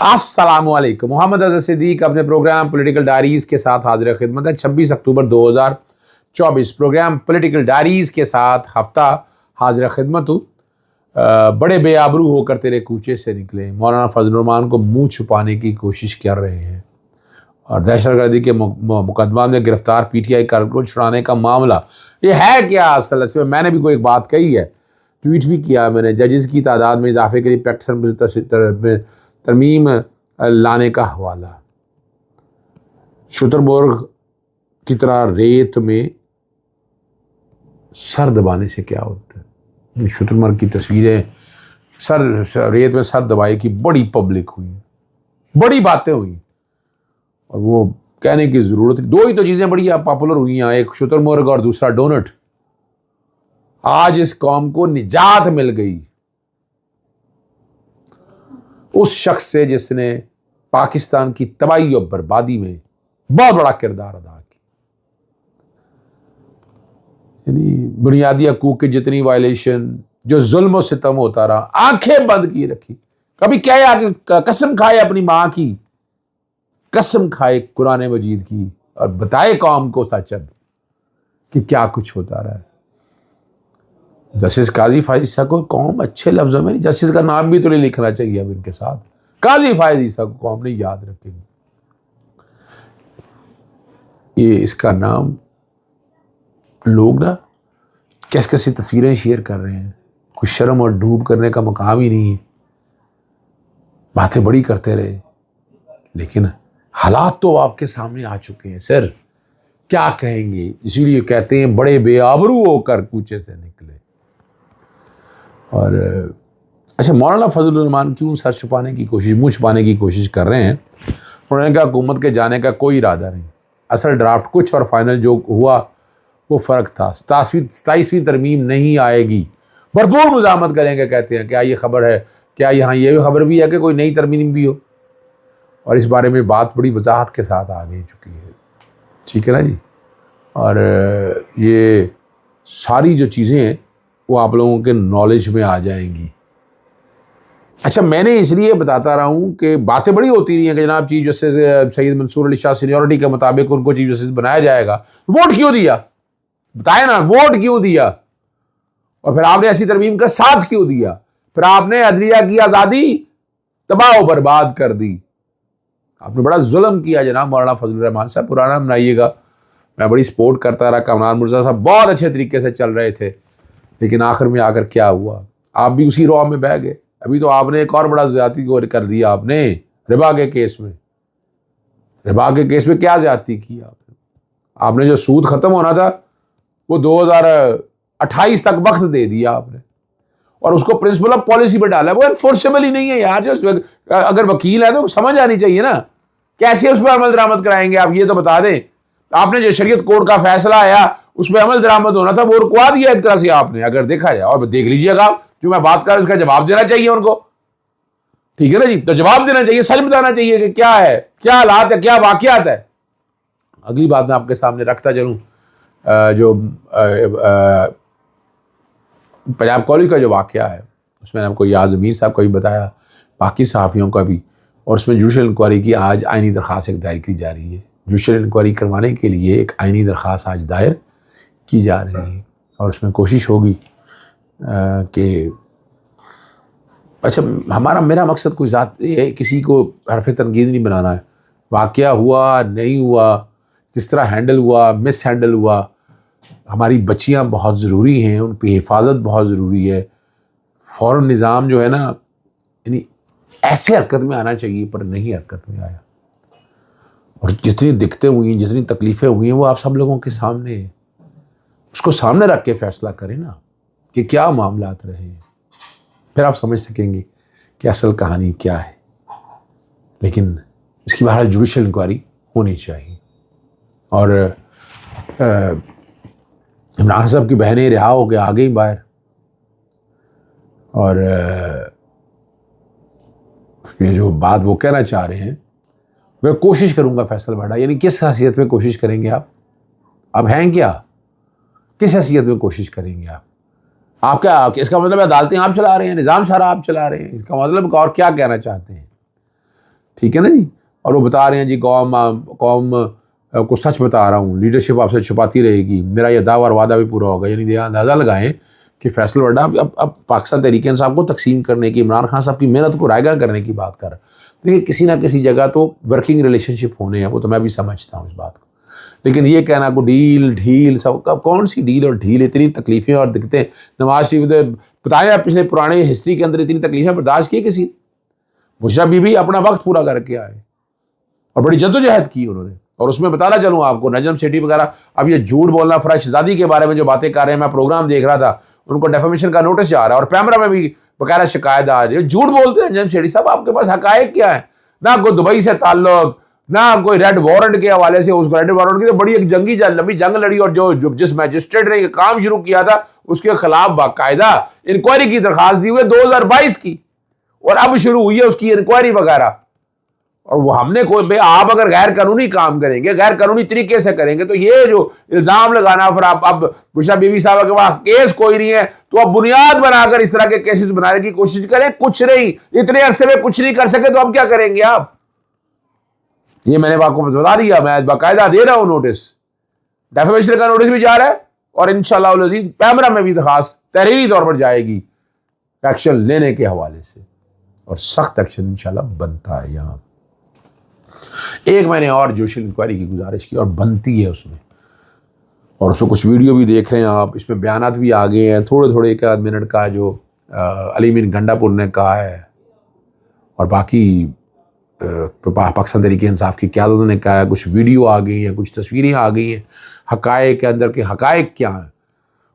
अस्सलामुअलैकुम। मोहम्मद अज़हर सिद्दीक अपने programme political diaries के साथ हाजिर खिदमत है। 26 अक्टूबर 2024 प्रोग्राम पॉलिटिकल डायरीज़ के साथ हफ्ता हाजिर खिदमत हूँ। बड़े बेआबरू होकर तेरे कूचे से निकले, मौलाना फजलुर रहमान को मुंह छुपाने की कोशिश कर रहे हैं और दहशतगर्दी के मुकदमा में गिरफ्तार PTI कारकुन को छुड़ाने का मामला ये है क्या असल? इसमें मैंने भी कोई एक बात कही है, ट्वीट भी किया मैंने। जजेस की तादाद में इजाफे के लिए प्रैक्टिस तरमीम लाने का हवाला। शुतरमुर्ग की तरह रेत में सर दबाने से क्या होता है? शुतरमुर्ग की तस्वीरें रेत में सर दबाए की बड़ी पब्लिक हुई, बड़ी बातें हुई और वो कहने की जरूरत है। दो ही तो चीजें बड़ी पॉपुलर हुई हैं, एक शुतरमुर्ग और दूसरा डोनट। आज इस कौम को निजात मिल गई उस शख्स से जिसने पाकिस्तान की तबाही और बर्बादी में बहुत बड़ा किरदार अदा किया। यानी बुनियादी हकूक की जितनी वायलेशन, जो जुल्म और सितम होता रहा, आंखें बंद की रखी। कभी क्या कसम खाए अपनी मां की, कसम खाए कुरान मजीद की और बताए कौम को सच अब कि क्या कुछ होता रहा है। जस्टिस काजी फायद ईसा को कौम अच्छे लफ्जों में, जस्टिस का नाम भी तो नहीं लिखना चाहिए अब इनके साथ, काजी फायद ईसा को कौम ने याद रखेंगे। ये इसका नाम लोग ना कैसे कैसी तस्वीरें शेयर कर रहे हैं, कुछ शर्म और डूब करने का मकाम ही नहीं है। बातें बड़ी करते रहे लेकिन हालात तो आपके सामने आ चुके हैं। सर क्या कहेंगे? इसीलिए कहते हैं बड़े बेआबरू होकर कूचे से निकले। और अच्छा, मौलाना फजलुर रहमान क्यों सर छुपाने की कोशिश, मुंह छुपाने की कोशिश कर रहे हैं? उन्होंने कहा हुकूमत के जाने का कोई इरादा नहीं, असल ड्राफ्ट कुछ और फाइनल जो हुआ वो फ़र्क था। 27वीं तरमीम नहीं आएगी, भरपूर मुज़ाहमत करेंगे। कहते हैं क्या ये खबर है, क्या यहाँ ये खबर भी है कि कोई नई तरमीम भी हो? और इस बारे में बात बड़ी वजाहत के साथ आ गई चुकी है, ठीक है ना जी। और ये सारी जो चीज़ें हैं वो आप लोगों के नॉलेज में आ जाएंगी। अच्छा, मैंने इसलिए बताता रहा हूँ कि बातें बड़ी होती रही हैं कि जनाब chief justice Syed Mansoor Ali Shah seniority के मुताबिक उनको चीफ जस्टिस बनाया जाएगा। वोट क्यों दिया? बताए ना, वोट क्यों दिया? और फिर आपने ऐसी तरमीम का साथ क्यों दिया? फिर आपने अदलिया की आज़ादी तबाह व बर्बाद कर दी। आपने बड़ा जुल्म किया जनाब मौलाना फजलुर रहमान साहब, पुराना बनाइएगा। मैं बड़ी सपोर्ट करता रहा, कमरान मुर्जा साहब बहुत अच्छे तरीके से चल रहे थे, लेकिन आखिर में आकर क्या हुआ? आप भी उसी रॉ में बह गए। अभी तो आपने एक और बड़ा ज्यादती को कर दिया आपने रिबा के केस में। रिबा के केस में क्या ज्यादती की आपने? आपने जो सूद खत्म होना था वो 2028 तक वक्त दे दिया आपने और उसको प्रिंसिपल ऑफ पॉलिसी पर डाला। वो एनफोर्सेबल ही नहीं है यार। जो अगर वकील है तो समझ आनी चाहिए ना, कैसे उस पर अमल दरामद कराएंगे आप, ये तो बता दें। आपने जो शरीयत कोर्ट का फैसला आया उस पर अमल दरामद होना था, वो रुकवा दिया एक तरह से आपने, अगर देखा जाए। और देख लीजिएगा आप, जो मैं बात कर रहा हूं उसका जवाब देना चाहिए उनको, ठीक है ना जी। तो जवाब देना चाहिए, सच बताना चाहिए कि क्या है, क्या हालात है, क्या वाकयात है। अगली बात मैं आपके सामने रखता चलूं, जो पंजाब कॉलेज का जो वाकया है उसमें आपको याज अमीर साहब को भी बताया, बाकी सहाफ़ियों का भी। और उसमें जुडिशल इंक्वायरी की आज आइनी दरख्वास्त एक दायर की जा रही है। जुडिशल इंक्वायरी करवाने के लिए एक आइनी दरख्वास्त आज दायर की जा रही है और उसमें कोशिश होगी कि अच्छा, मेरा मकसद कोई किसी को हरफ तनकीद नहीं बनाना है। वाकया हुआ नहीं हुआ, जिस तरह हैंडल हुआ, मिस हैंडल हुआ, हमारी बच्चियां बहुत ज़रूरी हैं, उन पर हिफाजत बहुत ज़रूरी है। फ़ौरन निज़ाम जो है ना, यानी ऐसे हरकत में आना चाहिए पर नहीं हरकत में आया। और जितनी दिक्कतें हुई हैं, जितनी तकलीफ़ें हुई हैं, वो आप सब लोगों के सामने है। उसको सामने रख के फ़ैसला करें ना कि क्या मामलात रहे हैं, फिर आप समझ सकेंगे कि असल कहानी क्या है। लेकिन इसकी बहरहाल जुडिशल इंक्वायरी होनी चाहिए। और इमरान साहब की बहनें रिहा हो के आ गई बाहर और ये जो बात वो कहना चाह रहे हैं, मैं कोशिश करूंगा फैसल भाटा, यानी किस हैसियत में कोशिश करेंगे आप हैं क्या? किस हैसियत में कोशिश करेंगे आप क्या? इसका मतलब अदालतें आप चला रहे हैं, निज़ाम सारा आप चला रहे हैं, इसका मतलब और क्या कहना चाहते हैं? ठीक है ना जी। और वो बता रहे हैं जी कौम कौम को सच बता रहा हूँ, लीडरशिप आपसे छुपाती रहेगी, मेरा ये दावा और वादा भी पूरा होगा। यानी अंदाज़ा लगाएं कि फैसल वड्डा अब पाकिस्तान तहरीक इंसाफ को तकसीम करने की, इमरान खान साहब की मेहनत को रायगा करने की बात कर रहा है। देखिए किसी ना किसी जगह तो वर्किंग रिलेशनशिप होने हैं, वो तो मैं भी समझता हूँ इस बात को। लेकिन ये कहना को डील ढील सब कौन सी डील और ढील, इतनी तकलीफ़ें और दिक्कतें नवाज शरीफ ने बताया पिछले पुराने हिस्ट्री के अंदर इतनी तकलीफ़ें बर्दाश्त की किसी। बुशरा बीबी अपना वक्त पूरा करके आए और बड़ी जद्दोजहद की उन्होंने। और उसमें बताना चलूँ आपको, नजम सेठी वगैरह अब ये झूठ बोलना, फराज शहजादी के बारे में जो बातें कर रहे हैं, मैं प्रोग्राम देख रहा था, उनको डेफेमेशन का नोटिस जा रहा है और पैमरा में भी बकायदा शिकायत आ रही है। झूठ बोलते हैं नजम सेठी साहब, आपके पास हकायक क्या है? ना कोई दुबई से ताल्लुक, ना कोई रेड वारंट के हवाले से। उसको रेड वारंट की तो बड़ी एक लंबी जंग लड़ी और जो जिस मैजिस्ट्रेट ने काम शुरू किया था उसके खिलाफ बाकायदा इंक्वायरी की दरखास्त दी हुई 2022 की, और अब शुरू हुई है उसकी इंक्वायरी वगैरह। और वो हमने कोई, आप अगर गैर कानूनी काम करेंगे, गैर कानूनी तरीके से करेंगे, तो ये जो इल्जाम लगाना, फिर आप अब बुशरा बीबी साहब के पास केस कोई नहीं है तो आप बुनियाद बनाकर इस तरह के केसेस बनाने की कोशिश करें। कुछ नहीं, इतने अरसे में कुछ नहीं कर सके तो अब क्या करेंगे आप? ये मैंने आपको बता दिया, मैं बाकायदा दे रहा हूं नोटिस, डेफेमेशन का नोटिस भी जा रहा है और इंशाल्लाह अज़ीज़ पैमरा में भी दरखास्त तहरीरी तौर पर जाएगी एक्शन लेने के हवाले से, और सख्त एक्शन इंशाल्लाह बनता है। यहाँ एक मैंने और जुडिशल इंक्वायरी की गुजारिश की और बनती है उसमें, और उसमें कुछ वीडियो भी देख रहे हैं आप, इसमें बयानात भी आ गए हैं थोड़े थोड़े, एक आध मिनट का जो अली मीन गंडापुर ने कहा है, और बाकी पाकिस्तान तहरीक इंसाफ की क़यादत ने कहा है, कुछ वीडियो आ गई हैं, कुछ तस्वीरें आ गई हैं। हक़ाइक़ के अंदर के हक़ाइक़ क्या हैं,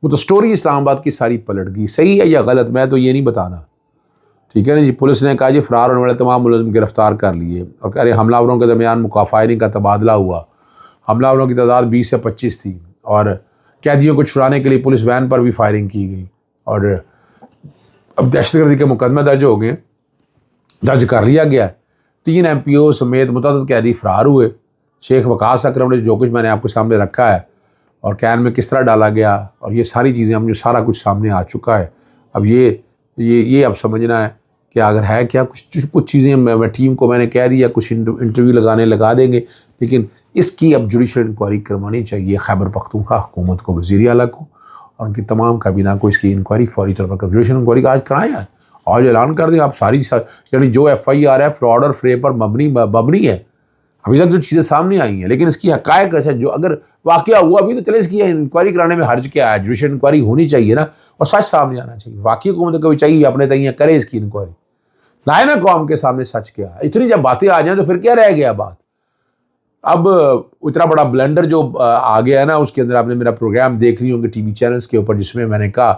वो तो स्टोरी इस्लामाबाद की सारी पलट गई। सही है या गलत मैं तो ये नहीं बताना, ठीक है ना जी। पुलिस ने कहा जी फ़रार होने वाले तमाम मुलज़िम गिरफ्तार कर लिए, और कह रहे हमलावरों के दरमियान मुकाफ़ायरिंग का तबादला हुआ। हमलावरों की तादाद 20 से 25 थी, और कैदियों को छुड़ाने के लिए पुलिस वैन पर भी फायरिंग की गई। और अब दहशतगर्दी के मुकदमे दर्ज हो गए, दर्ज कर लिया गया है। 3 MPO समेत मुतअद्दिद कैदी फ़रार हुए। शेख वकास अकरम ने जो कुछ मैंने आपके सामने रखा है और कैन में किस तरह डाला गया, और ये सारी चीज़ें हम जो सारा कुछ सामने आ चुका है। अब ये अब समझना है कि अगर है क्या, कुछ चीज़ें मैं टीम को मैंने कह दिया, कुछ इंटरव्यू लगा देंगे, लेकिन इसकी अब जुडिशल इंक्वायरी करवानी चाहिए खैबर पख्तूनख्वा हुकूमत को, वज़ीर आला को और उनकी तमाम काबीना को। इसकी इंक्वायरी फौरी तौर पर जुडिशल इंक्वायरी आज कराएं, आज ऐलान कर दें आप सारी, यानी जो FIR है फ्रॉड और फ्रे पर मबनी है। अभी तक जो चीज़ें सामने आई हैं, लेकिन इसकी हक़ाइक़ ऐसा जो अगर वाक़या हुआ भी तो चले, इसकी इंक्वायरी कराने में हर्ज क्या है? जुडिशल इंक्वायरी होनी चाहिए ना, और सच सामने आना चाहिए। वाकई हुकूमत को भी चाहिए अपने तक करे इसकी इंक्वायरी, लाए ना कौम के सामने सच क्या है। इतनी जब बातें आ जाएं तो फिर क्या रह गया बात। अब इतना बड़ा ब्लेंडर जो आ गया है ना, उसके अंदर आपने मेरा प्रोग्राम देख ली होंगे TV चैनल्स के ऊपर, जिसमें मैंने कहा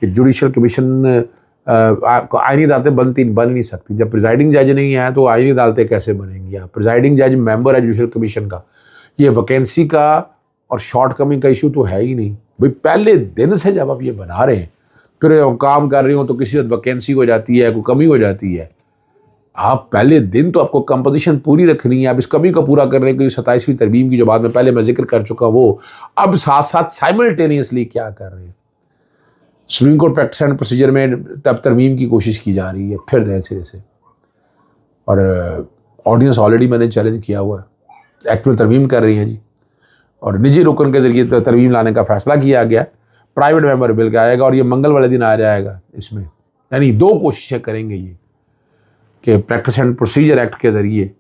कि जुडिशल कमीशन आईनी अदालतें बन नहीं सकती। जब प्रिजाइडिंग जज नहीं है तो आईनी अदालतें कैसे बनेंगी? आप प्रिजाइडिंग जज मेंबर है जुडिशल कमीशन का, ये वैकेंसी का और शॉर्ट कमिंग का इशू तो है ही नहीं भाई। पहले दिन से जब आप ये बना रहे हैं, फिर काम कर रहे हो तो किसी वक्त वैकेंसी हो जाती है, कोई कमी हो जाती है। आप पहले दिन तो आपको कंपोजिशन पूरी रखनी है। आप इस कमी को पूरा करने के लिए 27वीं तरमीम की जो बात में पहले मैं जिक्र कर चुका, वो अब साथ साथ साइमल्टेनियसली क्या कर रहे हैं, supreme court practice and procedure में तब तरमीम की कोशिश की जा रही है फिर नए सिरे से, और ऑर्डिनेंस ऑलरेडी मैंने चैलेंज किया हुआ है, एक्ट में तरमीम कर रही है जी, और निजी रुकन के जरिए तरमीम लाने का फैसला किया गया। प्राइवेट मेंबर बिल का आएगा और ये मंगल वाले दिन आ जाएगा इसमें। यानी 2 कोशिशें करेंगे ये कि प्रैक्टिस एंड प्रोसीजर एक्ट के ज़रिए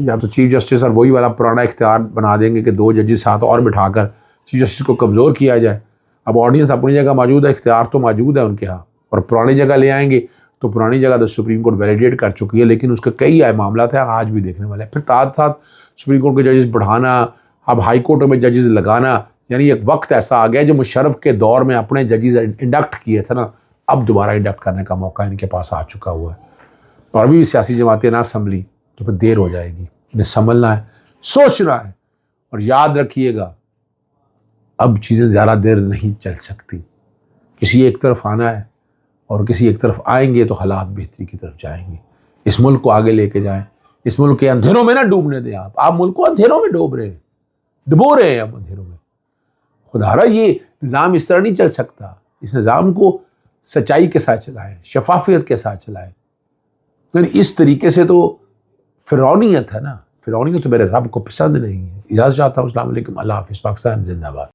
या तो चीफ जस्टिस और वही वाला पुराना इख्तियार बना देंगे कि 2 जजेस साथ और बिठाकर चीफ जस्टिस को कमज़ोर किया जाए। अब ऑर्डिनेंस अपनी जगह मौजूद है, इख्तियार तो मौजूद है उनके यहाँ, और पुरानी जगह ले आएंगे तो पुरानी जगह तो सुप्रीम कोर्ट वैलिडेट कर चुकी है, लेकिन उसके कई मामला है आज भी देखने वाले हैं। फिर साथ साथ सुप्रीम कोर्ट के जजेस बढ़ाना, अब हाई कोर्टों में जजेस लगाना, यानी एक वक्त ऐसा आ गया जो मुशर्रफ के दौर में अपने जजेस इंडक्ट किए थे ना, अब दोबारा इंडक्ट करने का मौका इनके पास आ चुका हुआ है। और अभी भी सियासी जमातें ना संभली तो फिर देर हो जाएगी। इन्हें संभलना है, सोचना है, और याद रखिएगा अब चीज़ें ज़्यादा देर नहीं चल सकती। किसी एक तरफ आना है और किसी एक तरफ आएंगे तो हालात बेहतरी की तरफ जाएंगे। इस मुल्क को आगे लेके जाएं, इस मुल्क के अंधेरों में ना डूबने दें। आप मुल्क को अंधेरों में डुबो रहे हैं आप अंधेरों में। खुदारा ये निज़ाम इस तरह नहीं चल सकता। इस निज़ाम को सच्चाई के साथ चलाएं, शफाफियत के साथ चलाएं। तो इस तरीके से तो फ़िरौनियत है ना, फ़िरौनियत तो मेरे रब को पसंद नहीं है। इजाज़त चाहता हूँ। अस्सलाम वालेकुम, अल्लाह हाफ़िज़। पाकिस्तान ज़िंदाबाद।